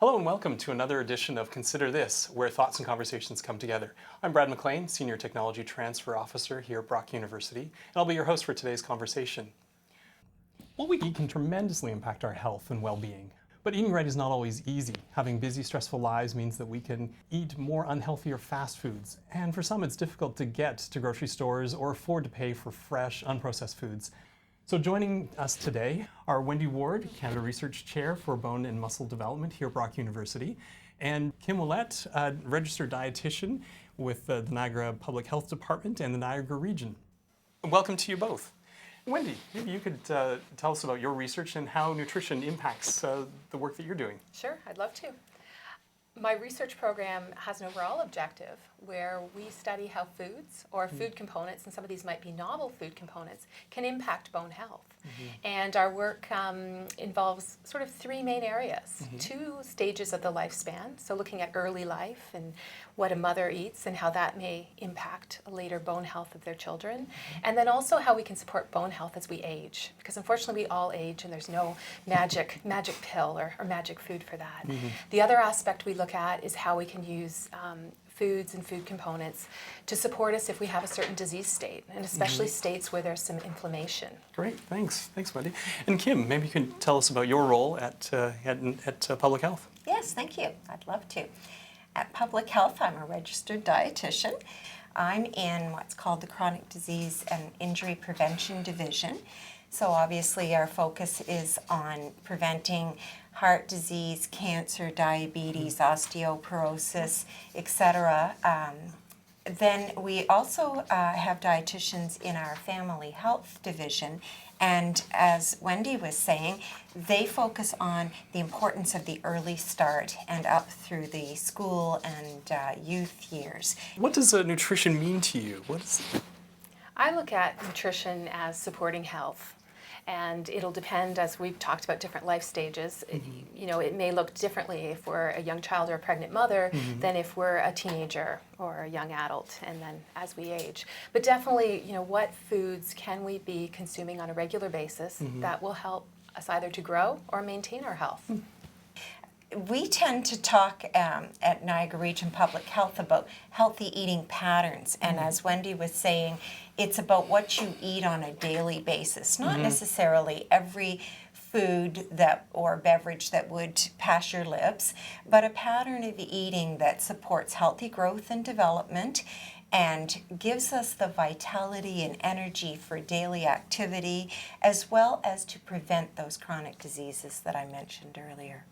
Hello and welcome to another edition of Consider This, where thoughts and conversations come together. I'm Brad McLean, Senior Technology Transfer Officer here at Brock University, and I'll be your host for today's conversation. What we eat can tremendously impact our health and well-being. But eating right is not always easy. Having busy, stressful lives means that we can eat more unhealthy or fast foods. And for some, it's difficult to get to grocery stores or afford to pay for fresh, unprocessed foods. So joining us today are Wendy Ward, Canada Research Chair for Bone and Muscle Development here at Brock University, and Kim Ouellette, a registered dietitian with the Niagara Public Health Department and the Niagara region. Welcome to you both. Wendy, maybe you could tell us about your research and how nutrition impacts the work that you're doing. Sure, I'd love to. My research program has an overall objective where we study how foods or food components, and some of these might be novel food components, can impact bone health. And our work involves sort of three main areas. Two stages of the lifespan, so looking at early life and what a mother eats and how that may impact later bone health of their children. And then also how we can support bone health as we age, because unfortunately we all age and there's no magic pill or magic food for that. The other aspect we look at is how we can use foods and food components to support us if we have a certain disease state, and especially states where there's some inflammation. Great, thanks, Wendy. And Kim, maybe you can tell us about your role at Public Health. Yes, thank you. I'd love to. At Public Health, I'm a registered dietitian. I'm in what's called the Chronic Disease and Injury Prevention Division. So obviously our focus is on preventing heart disease, cancer, diabetes, osteoporosis, etc. Then we also have dietitians in our family health division, and as Wendy was saying, they focus on the importance of the early start and up through the school and youth years. What does nutrition mean to you? I look at nutrition as supporting health. And it'll depend, as we've talked about different life stages, it may look differently if we're a young child or a pregnant mother than if we're a teenager or a young adult, and then as we age. But definitely, what foods can we be consuming on a regular basis that will help us either to grow or maintain our health? We tend to talk at Niagara Region Public Health about healthy eating patterns, and as Wendy was saying, it's about what you eat on a daily basis, not necessarily every food or beverage that would pass your lips, but a pattern of eating that supports healthy growth and development and gives us the vitality and energy for daily activity, as well as to prevent those chronic diseases that I mentioned earlier.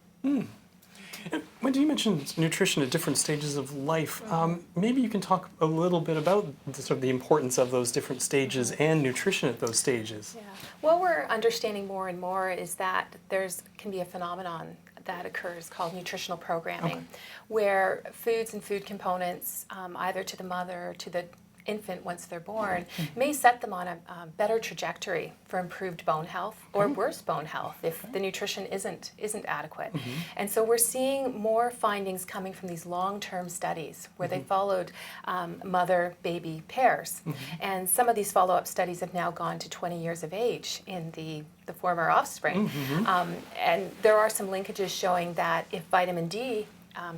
Wendy, you mentioned nutrition at different stages of life. Maybe you can talk a little bit about the importance of those different stages and nutrition at those stages. Yeah. What we're understanding more and more is that can be a phenomenon that occurs called nutritional programming, where foods and food components, either to the mother or to the infant once they're born, may set them on a better trajectory for improved bone health or worse bone health if the nutrition isn't adequate. And so we're seeing more findings coming from these long-term studies where they followed mother-baby pairs. And some of these follow-up studies have now gone to 20 years of age in the former offspring. And there are some linkages showing that if vitamin D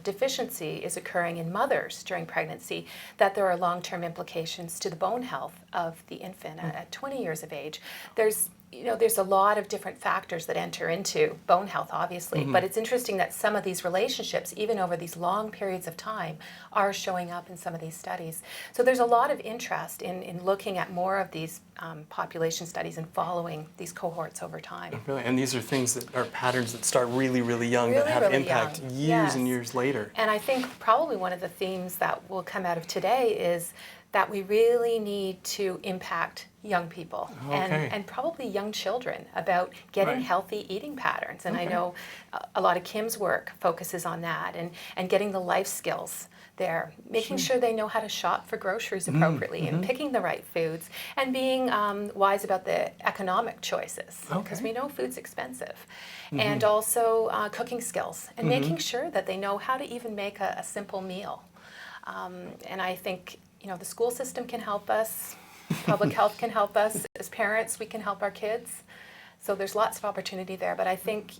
deficiency is occurring in mothers during pregnancy, that there are long-term implications to the bone health of the infant at 20 years of age. There's a lot of different factors that enter into bone health, obviously, but it's interesting that some of these relationships, even over these long periods of time, are showing up in some of these studies. So there's a lot of interest in looking at more of these population studies and following these cohorts over time. Really, and these are things that are patterns that start really, really young that have impact years and years later. And I think probably one of the themes that will come out of today is that we really need to impact young people and probably young children about getting healthy eating patterns. And I know a lot of Kim's work focuses on that and getting the life skills there, making sure they know how to shop for groceries appropriately and picking the right foods and being wise about the economic choices, because we know food's expensive. And also cooking skills and making sure that they know how to even make a simple meal. And I think the school system can help us, public health can help us, as parents we can help our kids. So there's lots of opportunity there, but I think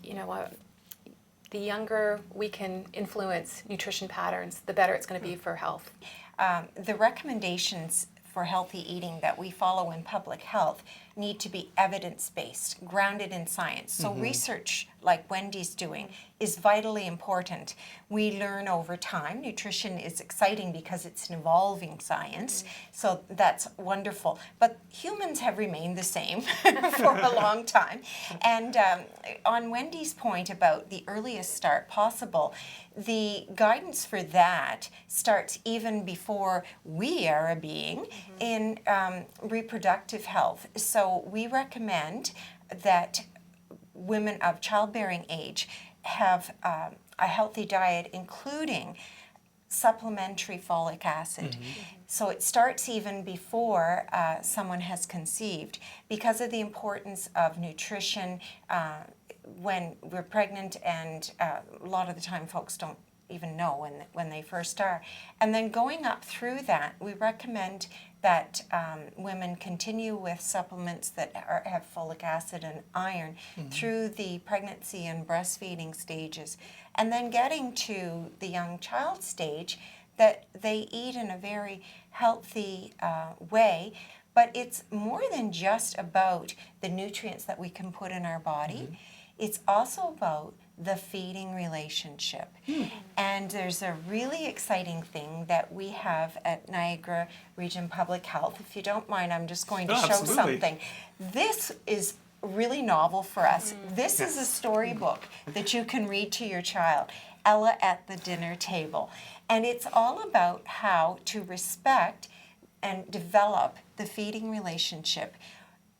the younger we can influence nutrition patterns, the better it's going to be for health. The recommendations for healthy eating that we follow in public health need to be evidence-based, grounded in science. So research like Wendy's doing is vitally important. We learn over time. Nutrition is exciting because it's an evolving science, so that's wonderful. But humans have remained the same for a long time. And on Wendy's point about the earliest start possible, the guidance for that starts even before we are a being in reproductive health. So we recommend that women of childbearing age have a healthy diet, including supplementary folic acid. So it starts even before someone has conceived because of the importance of nutrition when we're pregnant, and a lot of the time folks don't even know when they first are. And then going up through that, we recommend that women continue with supplements that have folic acid and iron through the pregnancy and breastfeeding stages. And then getting to the young child stage, that they eat in a very healthy way. But it's more than just about the nutrients that we can put in our body. It's also about the feeding relationship. And there's a really exciting thing that we have at Niagara Region Public Health. If you don't mind, I'm just going to show something. This is really novel for us. This is a storybook that you can read to your child, Ella at the Dinner Table. And it's all about how to respect and develop the feeding relationship.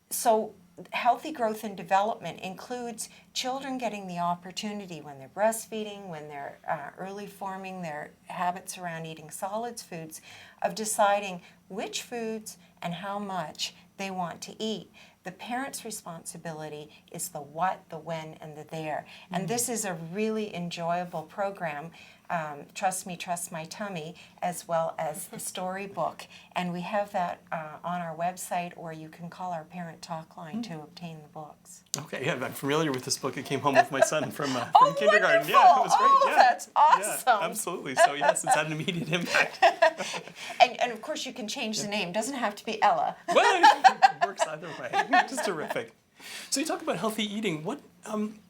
So healthy growth and development includes children getting the opportunity when they're breastfeeding, when they're early forming their habits around eating solids foods, of deciding which foods and how much they want to eat. The parent's responsibility is the what, the when, and the there. And this is a really enjoyable program. Trust Me, Trust My Tummy, as well as the storybook. And we have that on our website, or you can call our parent talk line to obtain the books. Okay, yeah, I'm familiar with this book. It came home with my son from kindergarten. Wonderful. Yeah, it was great. Oh, Yeah. that's awesome. Yeah, absolutely. So yes, it's had an immediate impact. And of course you can change the name. It doesn't have to be Ella. Well, it works either way. Just terrific. So you talk about healthy eating.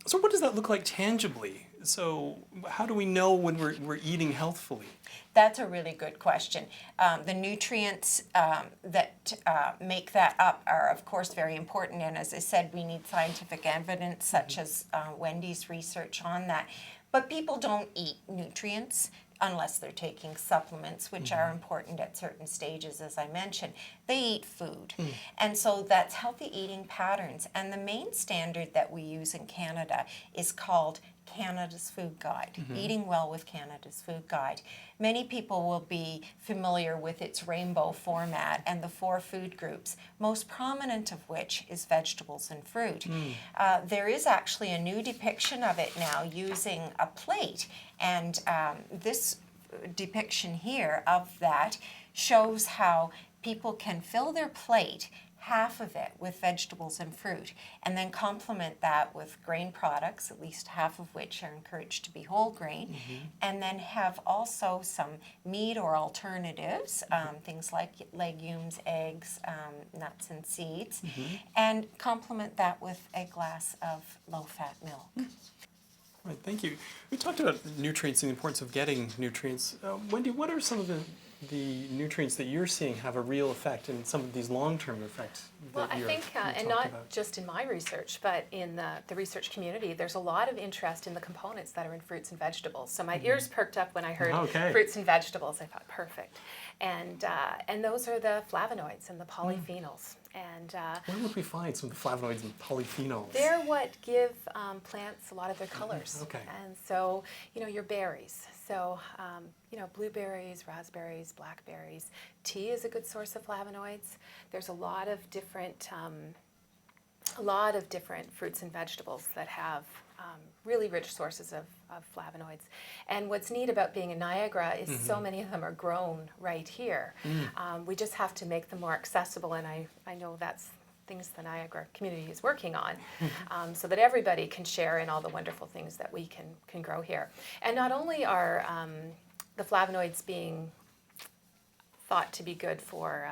So what does that look like tangibly? So how do we know when we're eating healthfully? That's a really good question. The nutrients that make that up are, of course, very important. And as I said, we need scientific evidence, such as Wendy's research on that. But people don't eat nutrients unless they're taking supplements, which are important at certain stages, as I mentioned. They eat food. And so that's healthy eating patterns. And the main standard that we use in Canada is called Canada's Food Guide, Eating Well with Canada's Food Guide. Many people will be familiar with its rainbow format and the 4 food groups, most prominent of which is vegetables and fruit. There is actually a new depiction of it now using a plate, and this depiction here of that shows how people can fill their plate, half of it with vegetables and fruit, and then complement that with grain products, at least half of which are encouraged to be whole grain, and then have also some meat or alternatives, things like legumes, eggs, nuts and seeds, and complement that with a glass of low-fat milk. Right, thank you. We talked about nutrients and the importance of getting nutrients. Wendy, what are some of the nutrients that you're seeing have a real effect and some of these long-term effects Well, that I you're think, and talking not about? just in my research, but in the research community, there's a lot of interest in the components that are in fruits and vegetables. So my ears perked up when I heard fruits and vegetables. I thought, perfect. And those are the flavonoids and the polyphenols. And Where would we find some of the flavonoids and polyphenols? they're what give plants a lot of their colors. Okay. And so, your berries. So, blueberries, raspberries, blackberries. Tea is a good source of flavonoids. There's a lot of different fruits and vegetables that have really rich sources of flavonoids. And what's neat about being in Niagara is so many of them are grown right here. We just have to make them more accessible, and I know that's things the Niagara community is working on, so that everybody can share in all the wonderful things that we can grow here. And not only are the flavonoids being thought to be good for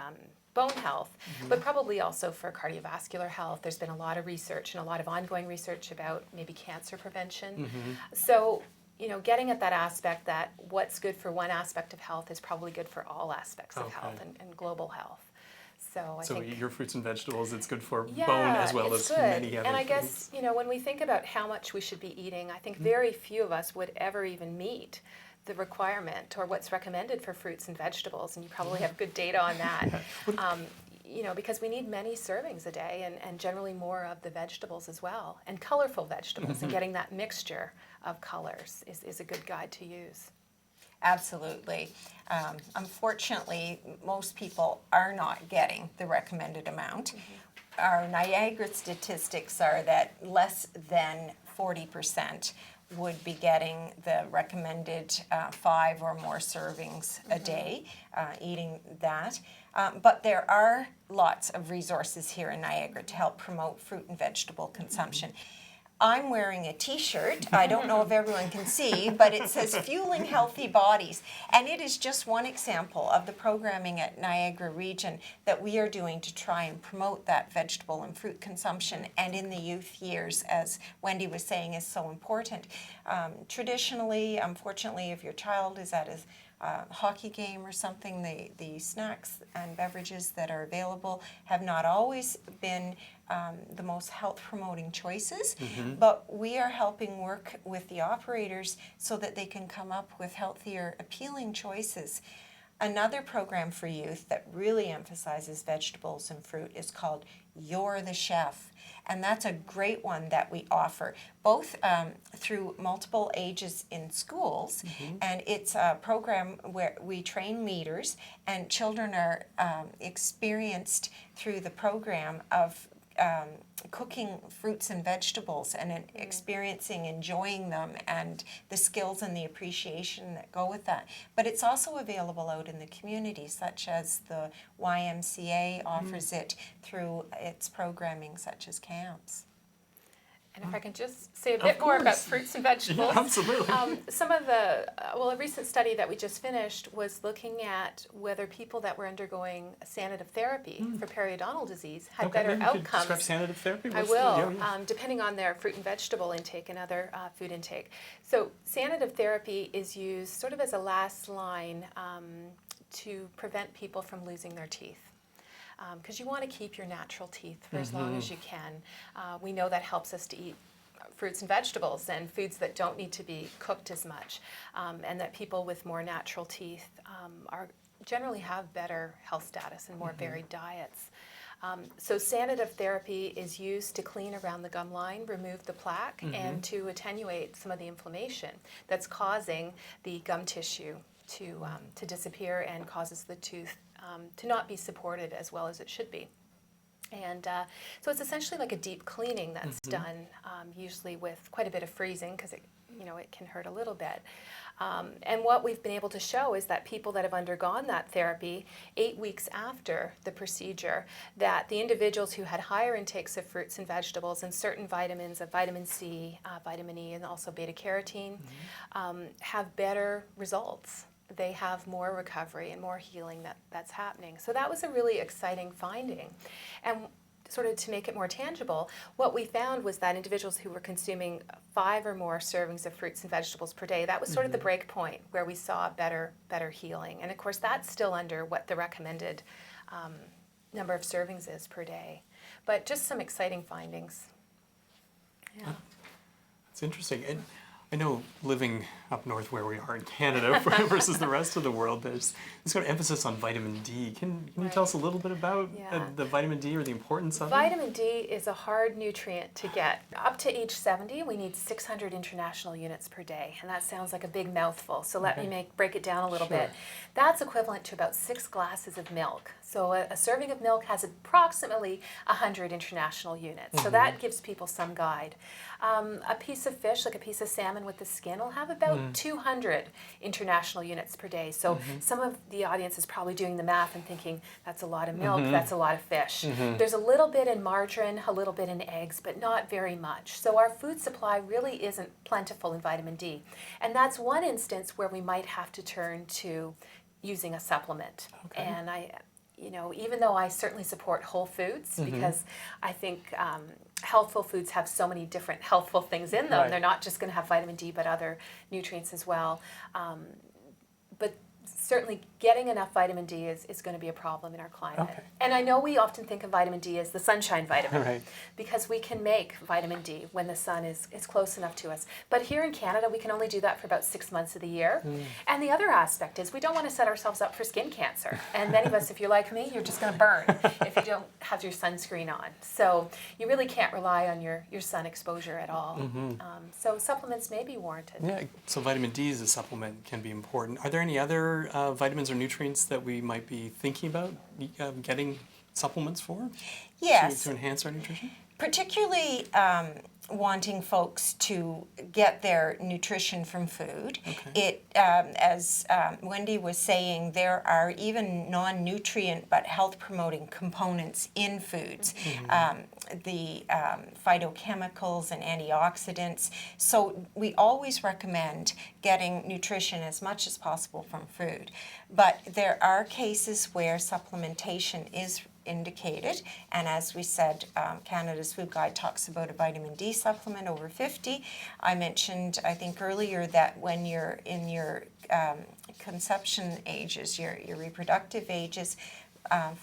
bone health, but probably also for cardiovascular health. There's been a lot of research and a lot of ongoing research about maybe cancer prevention. So, you know, getting at that aspect that what's good for one aspect of health is probably good for all aspects of health and global health. So I think your fruits and vegetables, it's good for yeah, bone as well as good. many other And I foods. guess, you know, when we think about how much we should be eating, I think very few of us would ever even meet the requirement or what's recommended for fruits and vegetables, and you probably have good data on that. You know, because we need many servings a day, and generally more of the vegetables as well, and colorful vegetables, and getting that mixture of colors is a good guide to use. Absolutely. Unfortunately, most people are not getting the recommended amount. Our Niagara statistics are that less than 40% would be getting the recommended 5 or more servings a day, eating that. But there are lots of resources here in Niagara to help promote fruit and vegetable consumption. I'm wearing a t-shirt, I don't know if everyone can see, but it says Fueling Healthy Bodies. And it is just one example of the programming at Niagara Region that we are doing to try and promote that vegetable and fruit consumption, and in the youth years, as Wendy was saying, is so important. Traditionally, unfortunately, if your child is at a hockey game or something, the snacks and beverages that are available have not always been the most health promoting choices, but we are helping work with the operators so that they can come up with healthier, appealing choices. Another program for youth that really emphasizes vegetables and fruit is called You're the Chef. And that's a great one that we offer, both through multiple ages in schools, and it's a program where we train leaders, and children are experienced through the program of cooking fruits and vegetables and experiencing, enjoying them, and the skills and the appreciation that go with that. But it's also available out in the community, such as the YMCA offers it through its programming, such as camps. And if I can just say a bit more about fruits and vegetables. Yeah, absolutely. Some of the, a recent study that we just finished was looking at whether people that were undergoing sanative therapy for periodontal disease had better maybe you could outcomes. describe sanative therapy. I What's will, yeah. depending on their fruit and vegetable intake and other food intake. So sanative therapy is used sort of as a last line to prevent people from losing their teeth. Because you want to keep your natural teeth for as long as you can. We know that helps us to eat fruits and vegetables and foods that don't need to be cooked as much, and that people with more natural teeth are generally have better health status and more varied diets. So sanative therapy is used to clean around the gum line, remove the plaque, and to attenuate some of the inflammation that's causing the gum tissue to disappear and causes the tooth to not be supported as well as it should be. And so it's essentially like a deep cleaning that's done, usually with quite a bit of freezing, because it can hurt a little bit. And what we've been able to show is that people that have undergone that therapy 8 weeks after the procedure, that the individuals who had higher intakes of fruits and vegetables and certain vitamins, of vitamin C, vitamin E, and also beta carotene, have better results. They have more recovery and more healing that's happening. So that was a really exciting finding. And sort of to make it more tangible, what we found was that individuals who were consuming 5 or more servings of fruits and vegetables per day, that was sort of the break point where we saw better healing. And of course, that's still under what the recommended number of servings is per day. But just some exciting findings. Yeah. It's interesting. And I know living up north where we are in Canada versus the rest of the world, there's this kind of emphasis on vitamin D. Can you tell us a little bit about the vitamin D or the importance of it? Vitamin D is a hard nutrient to get. Up to age 70, we need 600 international units per day, and that sounds like a big mouthful, so let me break it down a little bit. That's equivalent to about 6 glasses of milk. So a serving of milk has approximately 100 international units, so that gives people some guide. A piece of fish, like a piece of salmon someone with the skin will have about 200 international units per day. So some of the audience is probably doing the math and thinking, that's a lot of milk, that's a lot of fish. There's a little bit in margarine, a little bit in eggs, but not very much. So our food supply really isn't plentiful in vitamin D. And that's one instance where we might have to turn to using a supplement. Okay. And even though I certainly support whole foods, because I think healthful foods have so many different healthful things in them. Right. They're not just going to have vitamin D, but other nutrients as well. But certainly getting enough vitamin D is going to be a problem in our climate. Okay. And I know we often think of vitamin D as the sunshine vitamin, Right. because we can make vitamin D when the sun is close enough to us. But here in Canada, we can only do that for about 6 months of the year. And the other aspect is we don't want to set ourselves up for skin cancer. And many of us, if you're like me, you're just going to burn if you don't have your sunscreen on. So you really can't rely on your sun exposure at all. So supplements may be warranted. Yeah, so vitamin D as a supplement can be important. Are there any other vitamins or nutrients that we might be thinking about getting supplements for? Yes. To enhance our nutrition? Particularly wanting folks to get their nutrition from food. Okay. As Wendy was saying, there are even non-nutrient but health-promoting components in foods. The phytochemicals and antioxidants. So we always recommend getting nutrition as much as possible from food. But there are cases where supplementation is indicated, and as we said, Canada's Food Guide talks about a vitamin D supplement over 50. I mentioned, I think earlier, that when you're in your conception ages, your reproductive ages,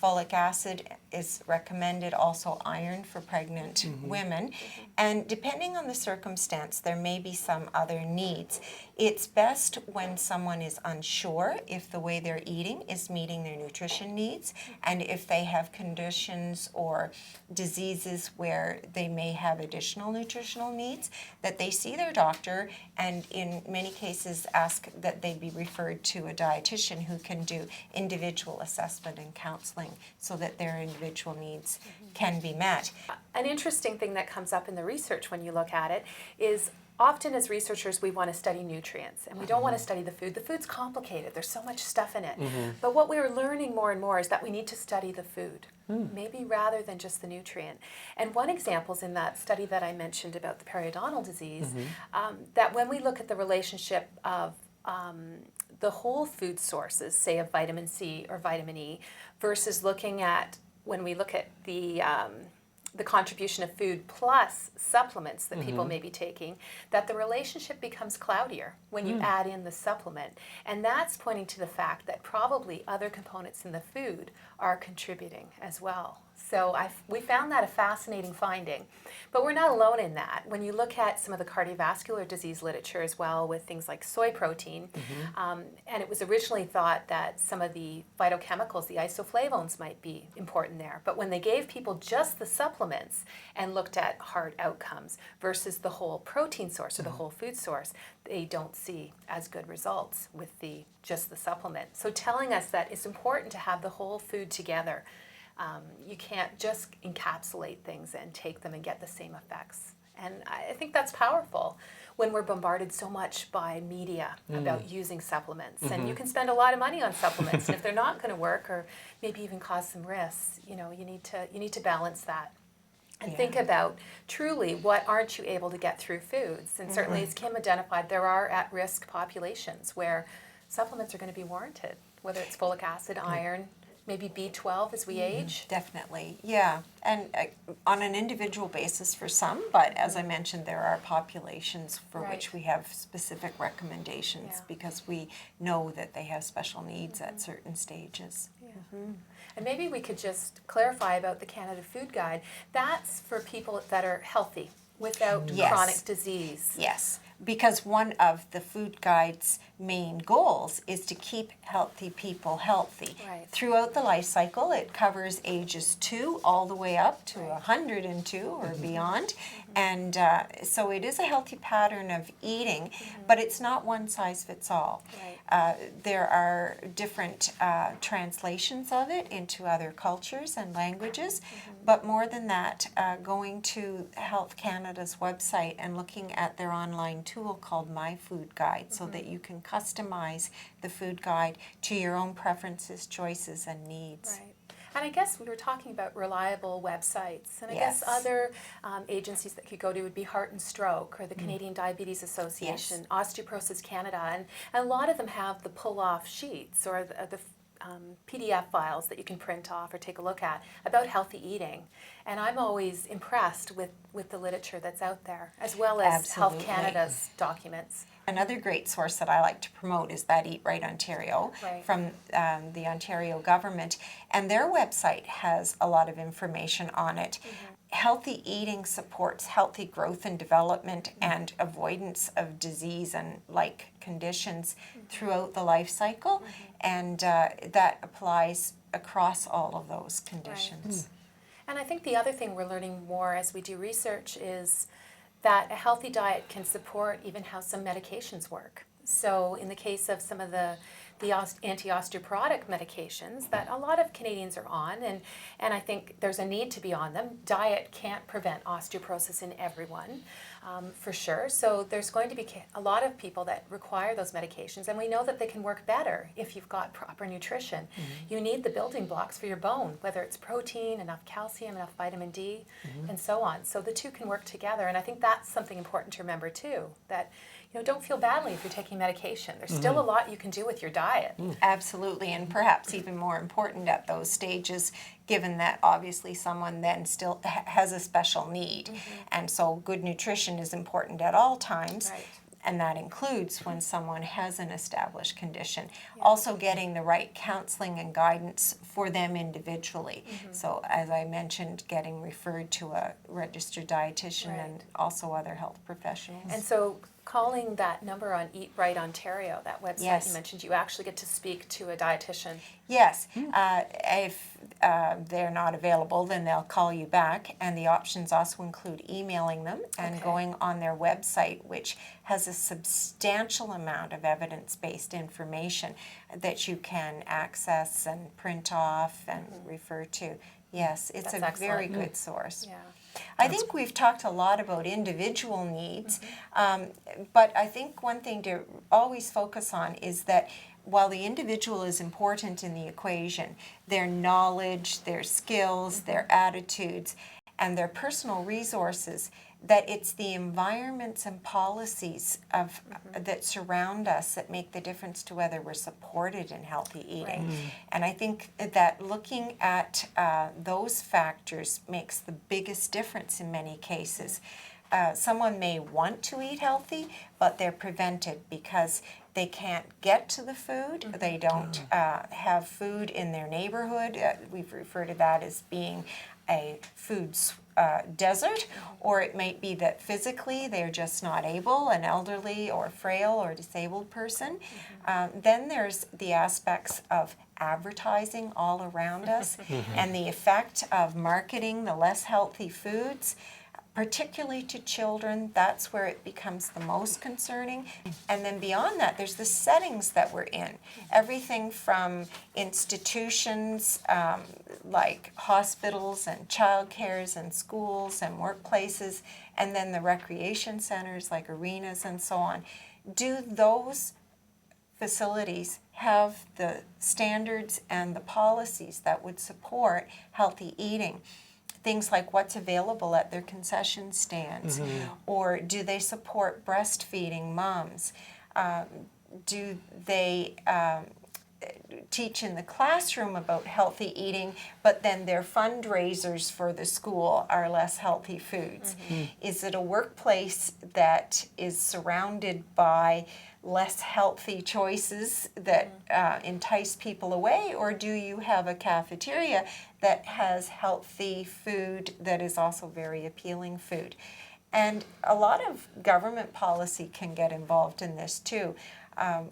folic acid is recommended, also iron for pregnant women. And depending on the circumstance, there may be some other needs. It's best when someone is unsure if the way they're eating is meeting their nutrition needs, and if they have conditions or diseases where they may have additional nutritional needs, that they see their doctor, and in many cases ask that they be referred to a dietitian who can do individual assessment and counseling so that their individual needs can be met. An interesting thing that comes up in the research when you look at it is often as researchers we want to study nutrients and we don't want to study the food. The food's complicated, there's so much stuff in it. But what we're learning more and more is that we need to study the food, maybe rather than just the nutrient. And one example is in that study that I mentioned about the periodontal disease, that when we look at the relationship of the whole food sources, say of vitamin C or vitamin E, versus looking at, when we look at the contribution of food plus supplements that people may be taking, that the relationship becomes cloudier when you add in the supplement. And that's pointing to the fact that probably other components in the food are contributing as well. So we found that a fascinating finding. But we're not alone in that. When you look at some of the cardiovascular disease literature as well, with things like soy protein, and it was originally thought that some of the phytochemicals, the isoflavones, might be important there. But when they gave people just the supplements and looked at heart outcomes versus the whole protein source or the whole food source, they don't see as good results with just the supplement. So telling us that it's important to have the whole food together. You can't just encapsulate things and take them and get the same effects. And I think that's powerful when we're bombarded so much by media about using supplements. And you can spend a lot of money on supplements, and if they're not going to work or maybe even cause some risks, you need to balance that. And think about truly what aren't you able to get through foods. And certainly, as Kim identified, there are at-risk populations where supplements are going to be warranted, whether it's folic acid, iron, maybe B12 as we age. Definitely, yeah. And on an individual basis for some, but as I mentioned, there are populations for which we have specific recommendations because we know that they have special needs at certain stages. And maybe we could just clarify about the Canada Food Guide. That's for people that are healthy without chronic disease. Yes, because one of the Food Guide's main goals is to keep healthy people healthy. Right. Throughout the life cycle, it covers ages 2 all the way up to 102 or beyond. And so it is a healthy pattern of eating, but it's not one size fits all. Right. There are different translations of it into other cultures and languages, But more than that, going to Health Canada's website and looking at their online tool called My Food Guide, so that you can customize the food guide to your own preferences, choices, and needs. Right. And I guess we were talking about reliable websites, and I guess Yes. other agencies that could go to would be Heart and Stroke or the Canadian Diabetes Association, Osteoporosis Canada, and a lot of them have the pull-off sheets or the PDF files that you can print off or take a look at about healthy eating. And I'm always impressed with the literature that's out there, as well as Health Absolutely. Canada's documents. Another great source that I like to promote is that Eat Right Ontario Right. from the Ontario government, and their website has a lot of information on it. Healthy eating supports healthy growth and development and avoidance of disease and like conditions throughout the life cycle, and that applies across all of those conditions. And I think the other thing we're learning more as we do research is that a healthy diet can support even how some medications work. So in the case of some of the anti-osteoporotic medications that a lot of Canadians are on, and I think there's a need to be on them. Diet can't prevent osteoporosis in everyone, for sure. So there's going to be a lot of people that require those medications, and we know that they can work better if you've got proper nutrition. You need the building blocks for your bone, whether it's protein, enough calcium, enough vitamin D, and so on. So the two can work together, and I think that's something important to remember too, that don't feel badly if you're taking medication. There's still a lot you can do with your diet. Absolutely, and perhaps even more important at those stages, given that obviously someone then still has a special need. And so good nutrition is important at all times. Right. And that includes when someone has an established condition. Also getting the right counseling and guidance for them individually. So as I mentioned, getting referred to a registered dietitian and also other health professionals. And so calling that number on Eat Right Ontario, that website Yes. you mentioned, you actually get to speak to a dietitian. Yes, if they're not available, then they'll call you back, and the options also include emailing them and Okay. going on their website, which has a substantial amount of evidence-based information that you can access and print off and refer to. Yes, it's That's a very excellent. good source. Yeah. I think we've talked a lot about individual needs, but I think one thing to always focus on is that while the individual is important in the equation, their knowledge, their skills, their attitudes, and their personal resources, that it's the environments and policies of that surround us that make the difference to whether we're supported in healthy eating. Right. And I think that looking at those factors makes the biggest difference in many cases. Someone may want to eat healthy, but they're prevented because they can't get to the food. They don't have food in their neighborhood. We've referred to that as being a food desert, or it might be that physically they're just not able, an elderly or frail or disabled person. Then there's the aspects of advertising all around us and the effect of marketing the less healthy foods, particularly to children. That's where it becomes the most concerning. And then beyond that, there's the settings that we're in. Everything from institutions like hospitals and childcares and schools and workplaces, and then the recreation centers like arenas and so on. Do those facilities have the standards and the policies that would support healthy eating? Things like what's available at their concession stands, or do they support breastfeeding moms? Do they teach in the classroom about healthy eating, but then their fundraisers for the school are less healthy foods? Is it a workplace that is surrounded by less healthy choices that entice people away, or do you have a cafeteria that has healthy food that is also very appealing food? And a lot of government policy can get involved in this too.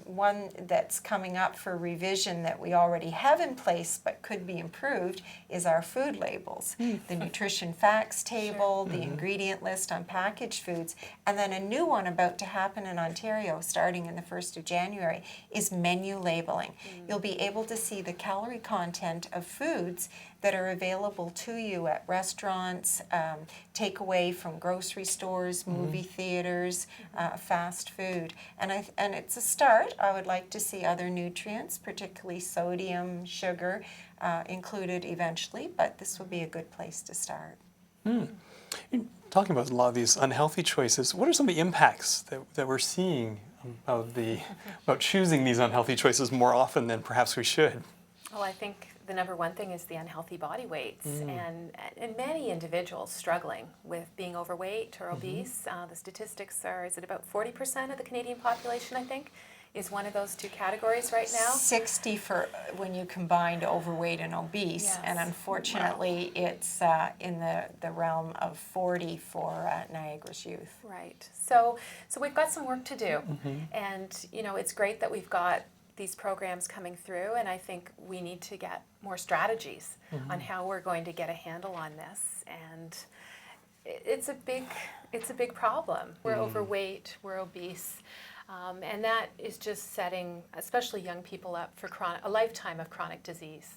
One that's coming up for revision that we already have in place but could be improved is our food labels. The nutrition facts table, the ingredient list on packaged foods, and then a new one about to happen in Ontario starting in the 1st of January is menu labeling. You'll be able to see the calorie content of foods that are available to you at restaurants, takeaway from grocery stores, movie theaters, fast food. And it's a start. I would like to see other nutrients, particularly sodium, sugar, included eventually, but this would be a good place to start. Talking about a lot of these unhealthy choices, what are some of the impacts that we're seeing about choosing these unhealthy choices more often than perhaps we should? Well, I think the number one thing is the unhealthy body weights, and many individuals struggling with being overweight or obese. The statistics are, is it about 40% of the Canadian population, I think, is one of those two categories right now? 60 for when you combined overweight and obese, Yes. and unfortunately it's in the realm of 40 for Niagara's youth. Right. So we've got some work to do, and you know, it's great that we've got these programs coming through, and I think we need to get more strategies on how we're going to get a handle on this. And it's a big problem. We're overweight, we're obese. And that is just setting, especially young people, up for a lifetime of chronic disease,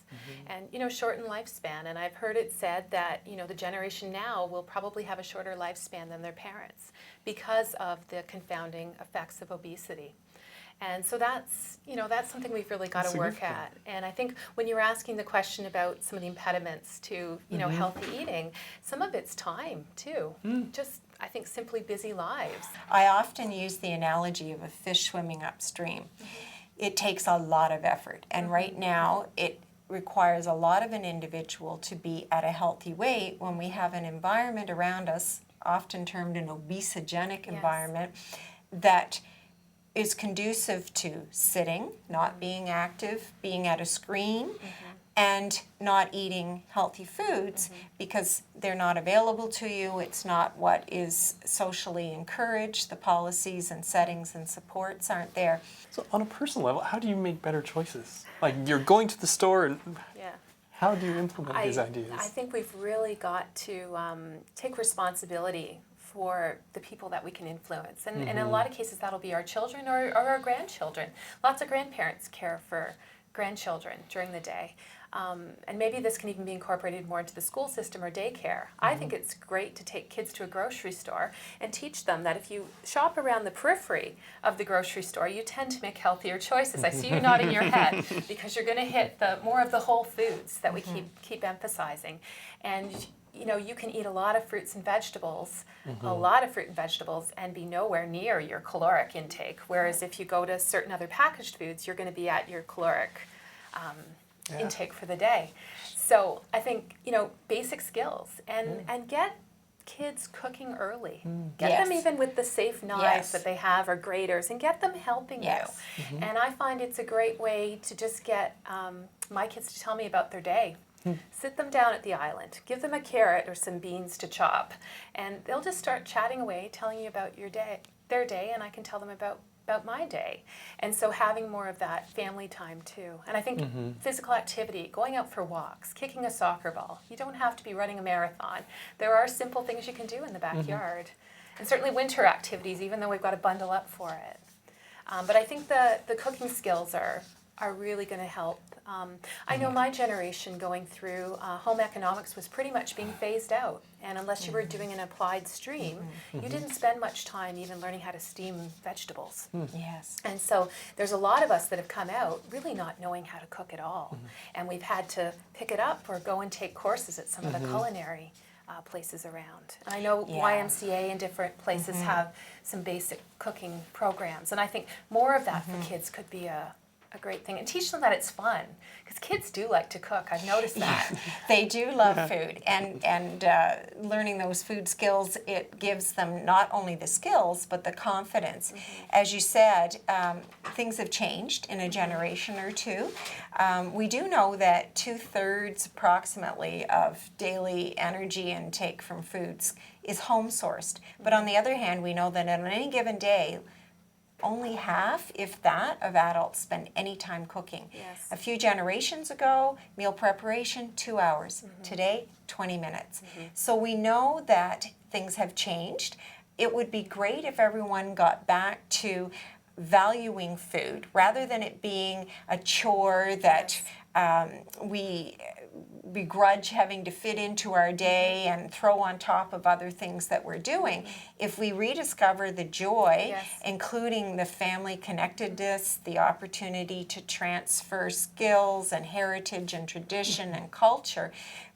and you know, shortened lifespan. And I've heard it said that you know, the generation now will probably have a shorter lifespan than their parents because of the confounding effects of obesity. And so that's, you know, that's something we've really got to work at. And I think when you were asking the question about some of the impediments to, you know, healthy eating, some of it's time too. Just, I think, simply busy lives. I often use the analogy of a fish swimming upstream. It takes a lot of effort, and right now it requires a lot of an individual to be at a healthy weight when we have an environment around us, often termed an obesogenic environment, that is conducive to sitting, not being active, being at a screen, and not eating healthy foods because they're not available to you. It's not what is socially encouraged. The policies and settings and supports aren't there. So on a personal level, how do you make better choices? Like, you're going to the store, and how do you implement these ideas? I think we've really got to take responsibility for the people that we can influence. And in a lot of cases, that'll be our children or our grandchildren. Lots of grandparents care for grandchildren during the day. And maybe this can even be incorporated more into the school system or daycare. I think it's great to take kids to a grocery store and teach them that if you shop around the periphery of the grocery store, you tend to make healthier choices. I see you nodding your head because you're going to hit more of the whole foods that we keep emphasizing. And you know, you can eat a lot of fruits and vegetables, and be nowhere near your caloric intake. Whereas if you go to certain other packaged foods, you're going to be at your caloric intake for the day. So I think, you know, basic skills and get kids cooking early. Get them even with the safe knives that they have or graters, and get them helping you. And I find it's a great way to just get my kids to tell me about their day. Sit them down at the island, give them a carrot or some beans to chop, and they'll just start chatting away, telling you about their day, and I can tell them about my day. And so having more of that family time too. And I think physical activity, going out for walks, kicking a soccer ball. You don't have to be running a marathon. There are simple things you can do in the backyard. And certainly winter activities, even though we've got to bundle up for it. But I think the cooking skills are really going to help. I know my generation going through home economics was pretty much being phased out, and unless you were doing an applied stream, you didn't spend much time even learning how to steam vegetables. And so there's a lot of us that have come out really not knowing how to cook at all, and we've had to pick it up or go and take courses at some of the culinary places around. And I know YMCA and different places have some basic cooking programs, and I think more of that for kids could be a great thing, and teach them that it's fun, because kids do like to cook. I've noticed that. They do love food, and learning those food skills, it gives them not only the skills but the confidence. As you said, things have changed in a generation or two. We do know that 2/3 approximately of daily energy intake from foods is home sourced, but on the other hand, we know that on any given day, only half, if that, of adults spend any time cooking. A few generations ago, meal preparation, 2 hours. Today, 20 minutes. So we know that things have changed. It would be great if everyone got back to valuing food rather than it being a chore that we begrudge having to fit into our day and throw on top of other things that we're doing. If we rediscover the joy, Yes. including the family connectedness, the opportunity to transfer skills and heritage and tradition and culture,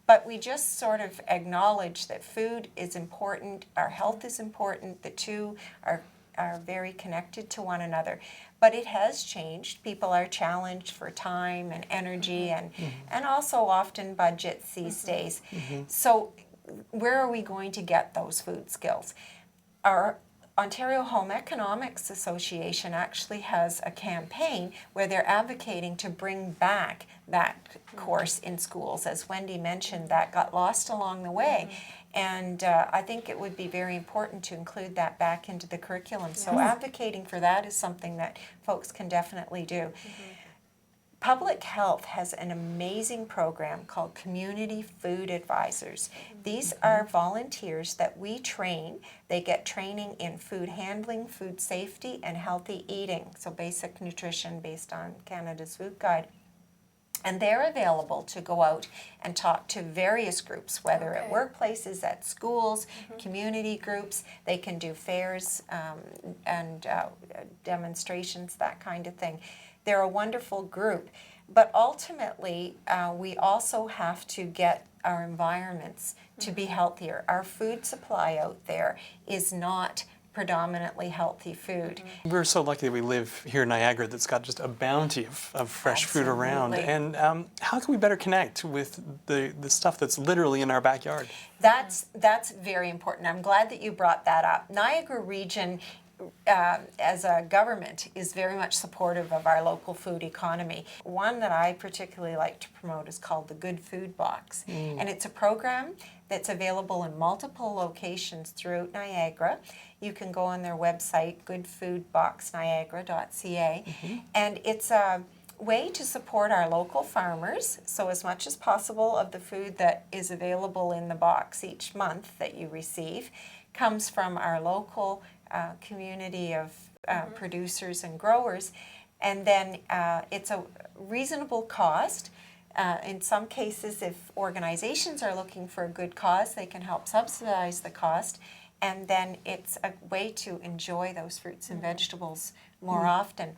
but we just sort of acknowledge that food is important, our health is important, the two are very connected to one another. But it has changed. People are challenged for time and energy and also often budgets these days. So where are we going to get those food skills? Our Ontario Home Economics Association actually has a campaign where they're advocating to bring back that course in schools. As Wendy mentioned, that got lost along the way. And I think it would be very important to include that back into the curriculum. So advocating for that is something that folks can definitely do. Public Health has an amazing program called Community Food Advisors. These are volunteers that we train. They get training in food handling, food safety, and healthy eating. So basic nutrition based on Canada's Food Guide. And they're available to go out and talk to various groups, whether at workplaces, at schools, community groups. They can do fairs and demonstrations, that kind of thing. They're a wonderful group. But ultimately, we also have to get our environments to be healthier. Our food supply out there is not predominantly healthy food. We're so lucky that we live here in Niagara that's got just a bounty of fresh food around. Absolutely. And how can we better connect with the stuff that's literally in our backyard? That's very important. I'm glad that you brought that up. Niagara Region, as a government, is very much supportive of our local food economy. One that I particularly like to promote is called the Good Food Box. And it's a program that's available in multiple locations throughout Niagara. You can go on their website, goodfoodboxniagara.ca, and it's a way to support our local farmers. So as much as possible of the food that is available in the box each month that you receive comes from our local community of producers and growers. And then it's a reasonable cost. In some cases, if organizations are looking for a good cause, they can help subsidize the cost. And then it's a way to enjoy those fruits and vegetables more often.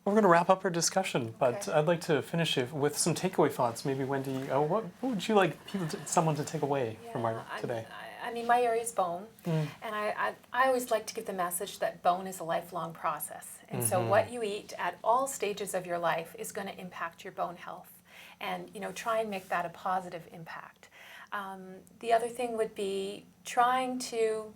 We're going to wrap up our discussion, but I'd like to finish it with some takeaway thoughts. Maybe Wendy, what would you like someone to take away from our today? I mean, my area is bone, and I always like to give the message that bone is a lifelong process. And so what you eat at all stages of your life is going to impact your bone health. And, try and make that a positive impact. The other thing would be trying to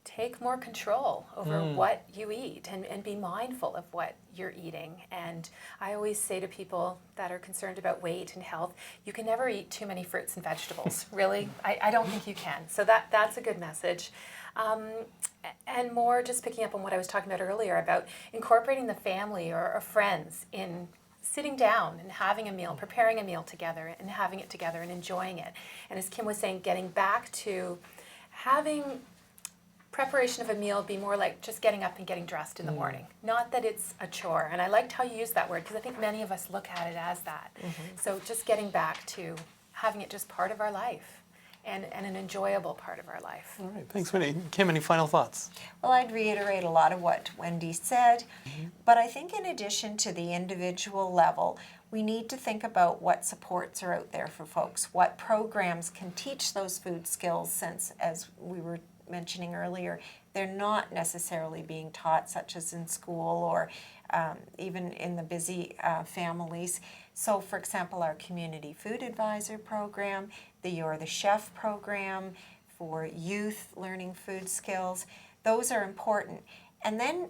take more control over what you eat and be mindful of what you're eating. And I always say to people that are concerned about weight and health, you can never eat too many fruits and vegetables, really. I don't think you can. So that's a good message. And more just picking up on what I was talking about earlier about incorporating the family or friends in sitting down and having a meal, preparing a meal together and having it together and enjoying it. And as Kim was saying, getting back to having preparation of a meal be more like just getting up and getting dressed in the morning. Not that it's a chore. And I liked how you used that word because I think many of us look at it as that. So just getting back to having it just part of our life and an enjoyable part of our life. All right, thanks, Wendy. Kim, any final thoughts? Well, I'd reiterate a lot of what Wendy said, but I think in addition to the individual level, we need to think about what supports are out there for folks, what programs can teach those food skills, since, as we were mentioning earlier, they're not necessarily being taught, such as in school or even in the busy families. So, for example, our Community Food Advisor program, the You're the Chef program for youth learning food skills, those are important. And then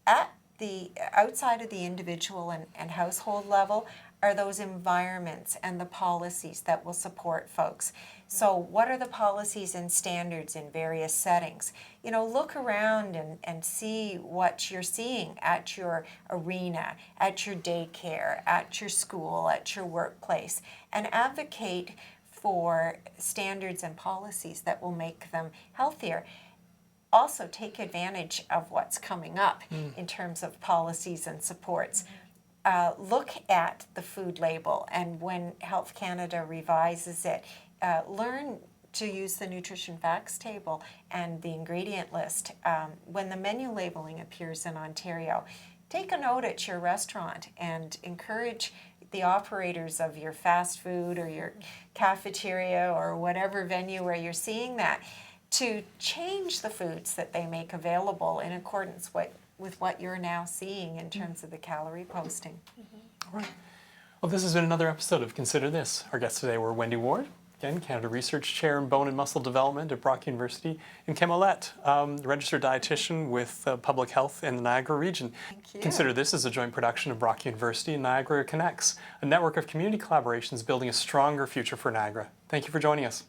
at the outside of the individual and household level are those environments and the policies that will support folks. So what are the policies and standards in various settings? Look around and see what you're seeing at your arena, at your daycare, at your school, at your workplace, and advocate for standards and policies that will make them healthier. Also take advantage of what's coming up in terms of policies and supports. look at the food label, and when Health Canada revises it, learn to use the nutrition facts table and the ingredient list. When the menu labeling appears in Ontario, take a note at your restaurant and encourage the operators of your fast food or your cafeteria or whatever venue where you're seeing that to change the foods that they make available in accordance with what you're now seeing in terms of the calorie posting. All right. Well, this has been another episode of Consider This. Our guests today were Wendy Ward, again, Canada Research Chair in Bone and Muscle Development at Brock University, and Kim Ouellette, registered dietitian with public health in the Niagara region. Thank you. Consider This is a joint production of Brock University and Niagara Connects, a network of community collaborations building a stronger future for Niagara. Thank you for joining us.